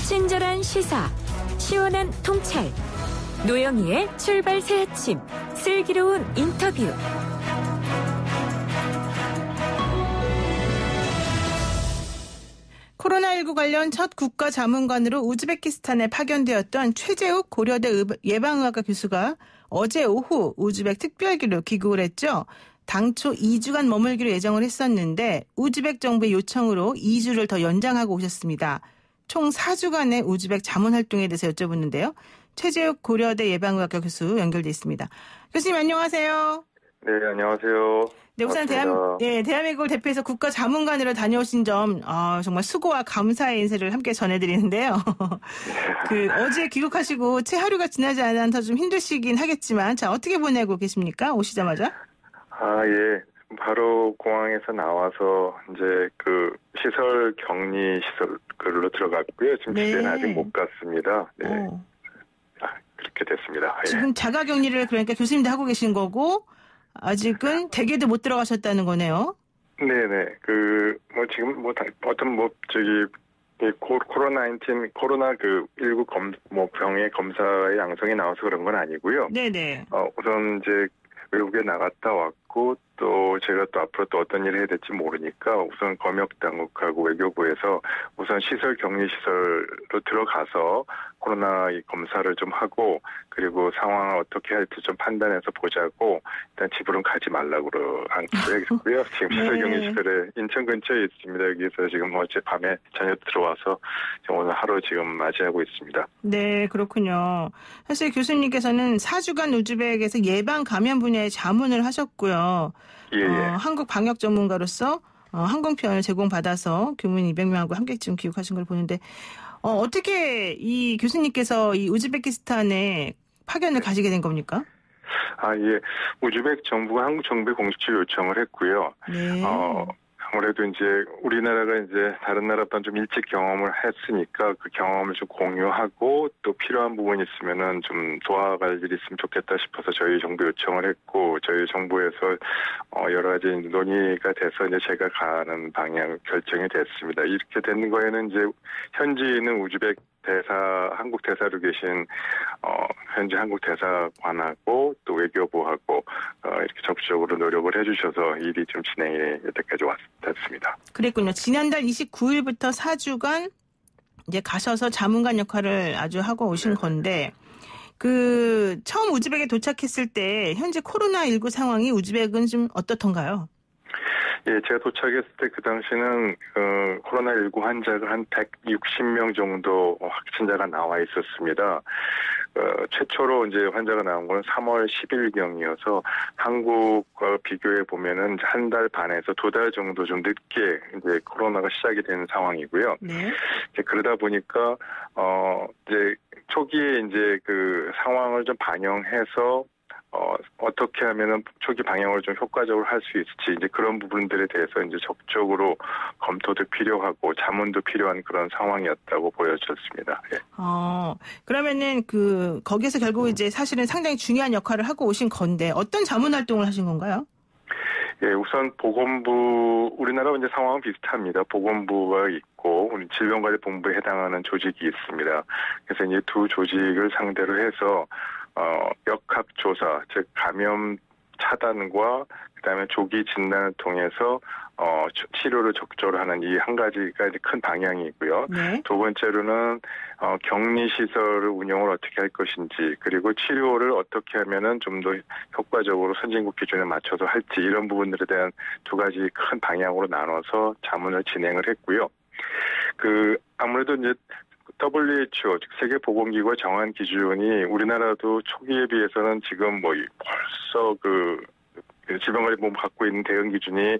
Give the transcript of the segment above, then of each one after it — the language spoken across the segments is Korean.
친절한 시사, 시원한 통찰, 노영희의 출발 새 아침, 슬기로운 인터뷰. 코로나19 관련 첫 국가 자문관으로 우즈베키스탄에 파견되었던 최재욱 고려대 예방의학과 교수가 어제 오후 우즈벡 특별기로 귀국을 했죠. 당초 2주간 머물기로 예정을 했었는데 우즈벡 정부의 요청으로 2주를 더 연장하고 오셨습니다. 총 4주간의 우즈벡 자문 활동에 대해서 여쭤보는데요. 최재욱 고려대 예방의학과 교수 연결돼 있습니다. 교수님 안녕하세요. 네, 안녕하세요. 네, 우선 대한민국을 대표해서 국가 자문관으로 다녀오신 점 정말 수고와 감사의 인사를 함께 전해드리는데요. 어제 귀국하시고 채 하루가 지나지 않아서 좀 힘드시긴 하겠지만, 자, 어떻게 보내고 계십니까? 오시자마자? 예. 바로 공항에서 나와서 이제 시설 격리 시설로 들어갔고요. 지금 집에는 아직 못 갔습니다. 네. 그렇게 됐습니다. 지금 자가 격리를 그러니까 교수님도 하고 계신 거고, 아직은 댁에도 못 들어가셨다는 거네요. 네네. 지금 코로나19 병의 검사의 양성이 나와서 그런 건 아니고요. 네네. 우선 이제 외국에 나갔다 왔고, 또 제가 또 앞으로 또 어떤 일을 해야 될지 모르니까 우선 검역당국하고 외교부에서 우선 시설 격리시설로 들어가서 코로나 검사를 좀 하고, 그리고 상황을 어떻게 할지 좀 판단해서 보자고 일단 집으로는 가지 말라고 하고요. 지금 시설 격리시설에 인천 근처에 있습니다. 여기서 지금 어젯밤에 저녁 들어와서 오늘 하루 지금 맞이하고 있습니다. 네, 그렇군요. 사실 교수님께서는 4주간 우즈벡에서 예방 감염 분야의 자문을 하셨고요. 예. 한국 방역 전문가로서 항공편을 제공받아서 교민 200명하고 함께 지금 귀국하신 걸 보는데 어떻게 이 교수님께서 이 우즈베키스탄에 파견을 가시게 된 겁니까? 예. 우즈벡 정부가 한국 정부에 공식적으로 요청을 했고요. 네. 아무래도 이제 우리나라가 이제 다른 나라보다 좀 일찍 경험을 했으니까 그 경험을 좀 공유하고 또 필요한 부분이 있으면은 좀 도와갈 일이 있으면 좋겠다 싶어서 저희 정부 요청을 했고, 저희 정부에서 여러 가지 논의가 돼서 이제 제가 가는 방향 결정이 됐습니다. 이렇게 된 거에는 이제 현지에 있는 우즈벡 한국 대사로 계신 현재 한국 대사관하고 또 외교부하고 이렇게 적극적으로 노력을 해주셔서 일이 좀 진행이 여태까지 됐습니다. 그랬군요. 지난달 29일부터 4주간 이제 가셔서 자문관 역할을 아주 하고 오신 건데, 처음 우즈벡에 도착했을 때 현재 코로나19 상황이 우즈벡은 좀 어떻던가요? 예, 제가 도착했을 때 그 당시는 코로나19 환자가 한 160명 정도 확진자가 나와 있었습니다. 최초로 이제 환자가 나온 건 3월 10일경이어서 한국과 비교해 보면은 한 달 반에서 2달 정도 좀 늦게 이제 코로나가 시작이 된 상황이고요. 네. 이제 그러다 보니까 이제 초기에 이제 그 상황을 좀 반영해서 어떻게 하면은 초기 방향을 좀 효과적으로 할 수 있을지, 이제 그런 부분들에 대해서 이제 적극적으로 검토도 필요하고 자문도 필요한 그런 상황이었다고 보여졌습니다. 예. 그러면은 거기에서 결국 이제 사실은 상당히 중요한 역할을 하고 오신 건데 어떤 자문 활동을 하신 건가요? 예, 우선 보건부, 우리나라와 이제 상황은 비슷합니다. 보건부가 있고, 우리 질병관리본부에 해당하는 조직이 있습니다. 그래서 이제 두 조직을 상대로 해서 역학조사, 즉 감염 차단과 그다음에 조기 진단을 통해서 치료를 적절히 하는 이 한 가지가 이제 큰 방향이고요. 네. 두 번째로는 격리 시설을 운영을 어떻게 할 것인지, 그리고 치료를 어떻게 하면은 좀 더 효과적으로 선진국 기준에 맞춰서 할지, 이런 부분들에 대한 두 가지 큰 방향으로 나눠서 자문을 진행을 했고요. 아무래도 이제 WHO, 즉 세계보건기구가 정한 기준이 우리나라도 초기에 비해서는 지금 벌써 질병관리본부 갖고 있는 대응 기준이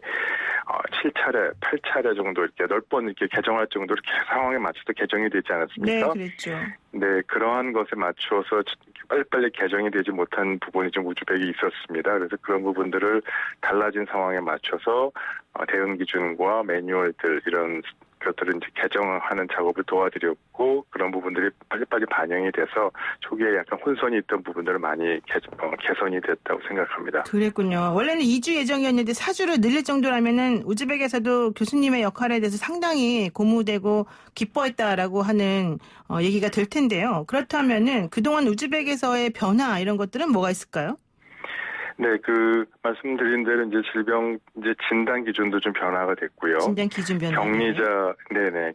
7차례, 8차례 정도 이렇게 10번 이렇게 개정할 정도로 상황에 맞춰서 개정이 되지 않았습니까? 네, 그랬죠. 네, 그러한 것에 맞추어서 빨리빨리 개정이 되지 못한 부분이 좀 우즈벡이 있었습니다. 그래서 그런 부분들을 달라진 상황에 맞춰서 대응 기준과 매뉴얼들, 이런 그것들을 이제 개정하는 작업을 도와드렸고 그런 부분들이 빨리빨리 반영이 돼서 초기에 약간 혼선이 있던 부분들을 많이 개선이 됐다고 생각합니다. 그랬군요. 원래는 2주 예정이었는데 4주로 늘릴 정도라면은 우즈벡에서도 교수님의 역할에 대해서 상당히 고무되고 기뻐했다라고 하는 얘기가 될 텐데요. 그렇다면은 그동안 우즈벡에서의 변화 이런 것들은 뭐가 있을까요? 네, 말씀드린 대로 이제 질병, 진단 기준도 좀 변화가 됐고요. 진단 기준 변화.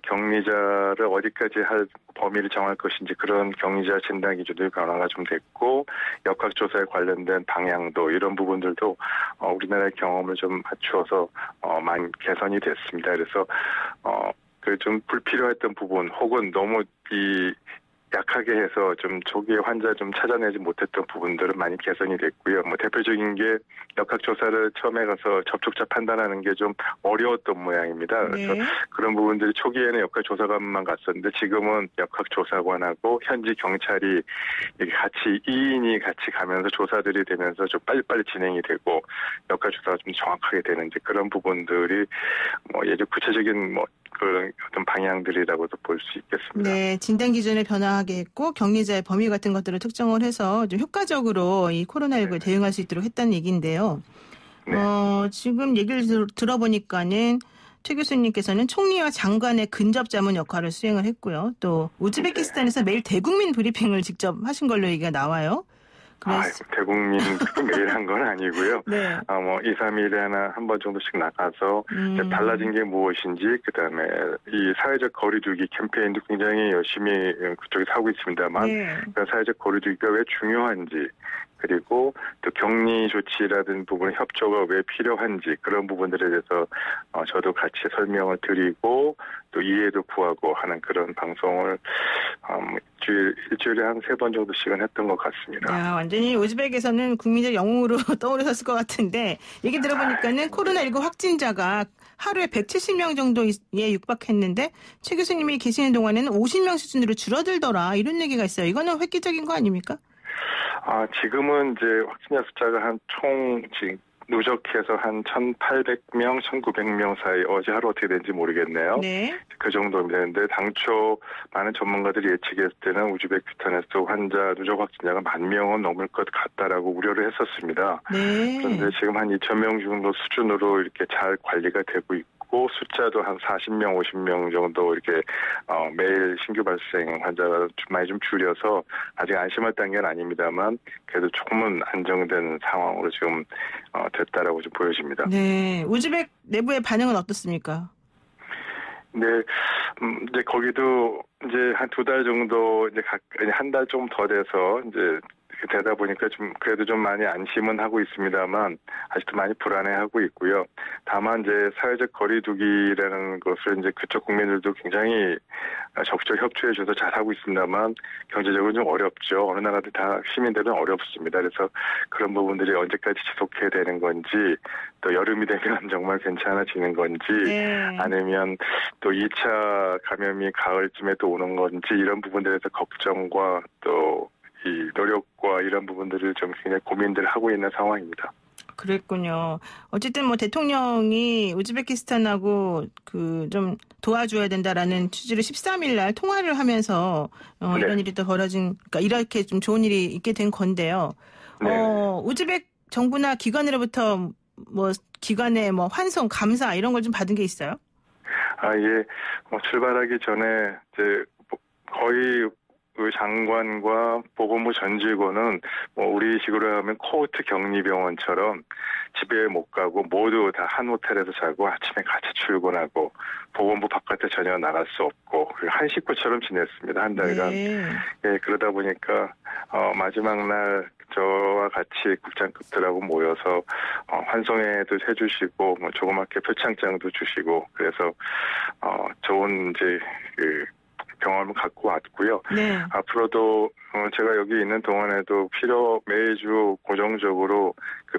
격리자를 어디까지 할 범위를 정할 것인지 그런 격리자 진단 기준도 변화가 좀 됐고, 역학조사에 관련된 방향도 이런 부분들도, 우리나라의 경험을 좀 맞추어서, 많이 개선이 됐습니다. 그래서, 좀 불필요했던 부분, 혹은 너무 약하게 해서 좀 초기에 환자 좀 찾아내지 못했던 부분들은 많이 개선이 됐고요. 대표적인 게 역학조사를 처음에 가서 접촉자 판단하는 게 좀 어려웠던 모양입니다. 그래서 그런 부분들이 초기에는 역학조사관만 갔었는데 지금은 역학조사관하고 현지 경찰이 같이 2인이 같이 가면서 조사들이 되면서 좀 빨리빨리 진행이 되고 역학조사가 좀 정확하게 되는 그런 부분들이 예전 구체적인 그런 어떤 방향들이라고도 볼 수 있겠습니다. 네, 진단 기준을 변화하게 했고 격리자의 범위 같은 것들을 특정을 해서 좀 효과적으로 이 코로나19에 대응할 수 있도록 했다는 얘기인데요. 네. 지금 얘기를 들어보니까는 최 교수님께서는 총리와 장관의 근접 자문 역할을 수행을 했고요. 또 우즈베키스탄에서 매일 대국민 브리핑을 직접 하신 걸로 얘기가 나와요. 대국민 매일 한 건 아니고요. 네. 2, 3일에 한 번 정도씩 나가서 달라진 게 무엇인지 그다음에 이 사회적 거리두기 캠페인도 굉장히 열심히 그쪽에서 하고 있습니다만 사회적 거리두기가 왜 중요한지 그리고 또 격리 조치라든 부분의 협조가 왜 필요한지 그런 부분들에 대해서 저도 같이 설명을 드리고 또 이해도 구하고 하는 그런 방송을 일주일에 한 3번 정도씩은 했던 것 같습니다. 야, 완전히 우즈벡에서는 국민적 영웅으로 떠오르셨을 것 같은데 얘기 들어보니까는 코로나19 확진자가 하루에 170명 정도에 육박했는데 최 교수님이 계시는 동안에는 50명 수준으로 줄어들더라 이런 얘기가 있어요. 이거는 획기적인 거 아닙니까? 지금은 이제 확진자 숫자가 지금 누적해서 한 1,800명, 1,900명 사이 어제 하루 어떻게 된지 모르겠네요. 네. 그 정도면 되는데 당초 많은 전문가들이 예측했을 때는 우즈베키스탄에서 환자 누적 확진자가 10,000명은 넘을 것 같다라고 우려를 했었습니다. 네. 그런데 지금 한 2,000명 정도 수준으로 이렇게 잘 관리가 되고 있고 숫자도 한 40명, 50명 정도 이렇게 매일 신규 발생 환자가 많이 좀 줄여서 아직 안심할 단계는 아닙니다만 그래도 조금은 안정된 상황으로 지금 됐다라고 좀 보여집니다. 네, 우즈벡 내부의 반응은 어떻습니까? 네, 이제 거기도 이제 한 2달 정도 한 달 좀 더 돼서 이제 되다 보니까 그래도 좀 많이 안심은 하고 있습니다만 아직도 많이 불안해하고 있고요. 다만 이제 사회적 거리두기라는 것을 이제 그쪽 국민들도 굉장히 적극 협조해 줘서 잘하고 있습니다만 경제적으로 좀 어렵죠. 어느 나라들 다 시민들은 어렵습니다. 그래서 그런 부분들이 언제까지 지속해야 되는 건지 또 여름이 되면 정말 괜찮아지는 건지 아니면 또 2차 감염이 가을쯤에 또 오는 건지 이런 부분들에서 걱정과 또 이 노력과 이런 부분들을 좀 굉장히 고민들 하고 있는 상황입니다. 그랬군요. 어쨌든 대통령이 우즈베키스탄하고 좀 도와줘야 된다라는 취지로 13일 날 통화를 하면서 이런 일이 또 그러니까 이렇게 좀 좋은 일이 있게 된 건데요. 우즈벡 정부나 기관으로부터 기관의 환송, 감사 이런 걸 좀 받은 게 있어요? 예. 출발하기 전에 이제 거의 장관과 보건부 전 직원은 우리식으로 하면 코호트 격리병원처럼 집에 못 가고 모두 다 한 호텔에서 자고 아침에 같이 출근하고 보건부 바깥에 전혀 나갈 수 없고 한 식구처럼 지냈습니다. 한 달간. 예, 그러다 보니까 마지막 날 저와 같이 국장급들하고 모여서 환송회도 해주시고 조그맣게 표창장도 주시고 그래서 좋은 이제 경험을 갖고 왔고요. 앞으로도 제가 여기 있는 동안에도 매주 고정적으로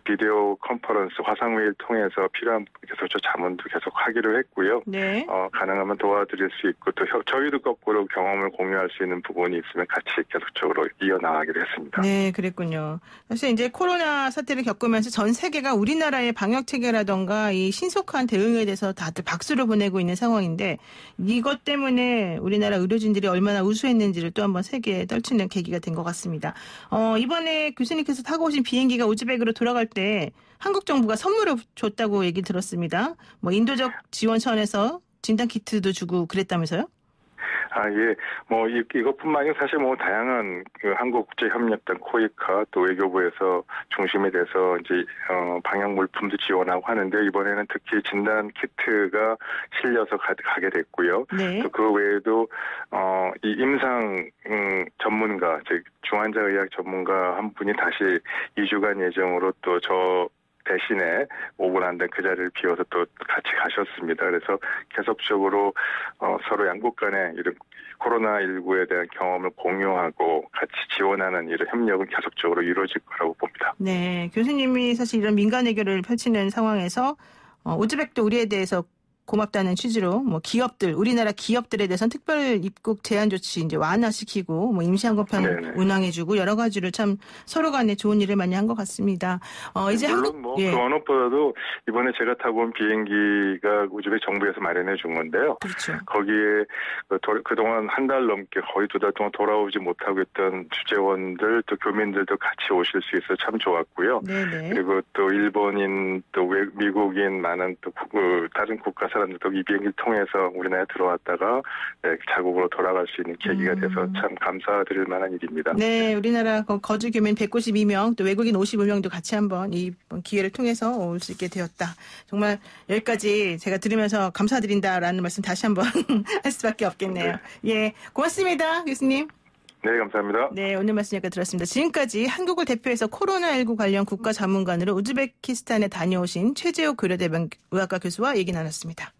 비디오 컨퍼런스 화상회의를 통해서 필요한 교조 자문도 계속 하기로 했고요. 네. 가능하면 도와드릴 수 있고 또 저희도 거꾸로 경험을 공유할 수 있는 부분이 있으면 같이 계속적으로 이어나가기로 했습니다. 네, 그랬군요. 사실 이제 코로나 사태를 겪으면서 전 세계가 우리나라의 방역 체계라던가 이 신속한 대응에 대해서 다들 박수를 보내고 있는 상황인데 이것 때문에 우리나라 의료진들이 얼마나 우수했는지를 또 한번 세계에 떨치는 계기가 된 것 같습니다. 이번에 교수님께서 타고 오신 비행기가 우즈벡으로 돌아갈 때 한국 정부가 선물을 줬다고 얘기 들었습니다. 뭐 인도적 지원 차원에서 진단 키트도 주고 그랬다면서요? 예. 뭐, 이것뿐만이 사실 뭐, 다양한 한국국제협력단 코이카 또 외교부에서 중심이 돼서 이제, 방역 물품도 지원하고 하는데, 이번에는 특히 진단 키트가 실려서 가게 됐고요. 네. 또 그 외에도, 이 임상, 전문가, 즉, 중환자의학 전문가 한 분이 다시 2주간 예정으로 또 대신에 오고 난 다음 그 자리를 비워서 또 같이 가셨습니다. 그래서 계속적으로 서로 양국 간에 이런 코로나19에 대한 경험을 공유하고 같이 지원하는 이런 협력은 계속적으로 이루어질 거라고 봅니다. 네, 교수님이 사실 이런 민간 외교를 펼치는 상황에서 우즈벡도 우리에 대해서 고맙다는 취지로 뭐 기업들, 우리나라 기업들에 대해서는 특별 입국 제한 조치 이제 완화시키고 뭐 임시항공편 운항해주고 여러 가지로 참 서로 간에 좋은 일을 많이 한 것 같습니다. 이제 물론 뭐 그 어느 보다도 이번에 제가 타고 온 비행기가 우즈벡 정부에서 마련해 준 건데요. 그렇죠. 거기에 그동안 한 달 넘게 거의 2달 동안 돌아오지 못하고 있던 주재원들 또 교민들도 같이 오실 수 있어서 참 좋았고요. 네네. 그리고 또 일본인 또 미국인 많은 또 다른 국가 사람들도 이 비행기를 통해서 우리나라에 들어왔다가 자국으로 돌아갈 수 있는 계기가 돼서 참 감사드릴 만한 일입니다. 네, 우리나라 거주 교민 192명, 또 외국인 55명도 같이 한번 이 기회를 통해서 올 수 있게 되었다. 정말 여기까지 제가 들으면서 감사드린다라는 말씀 다시 한번 할 수밖에 없겠네요. 예, 고맙습니다, 교수님. 네, 감사합니다. 네, 오늘 말씀 여기까지 들었습니다. 지금까지 한국을 대표해서 코로나19 관련 국가 자문관으로 우즈베키스탄에 다녀오신 최재욱 의료대병 의학과 교수와 얘기 나눴습니다.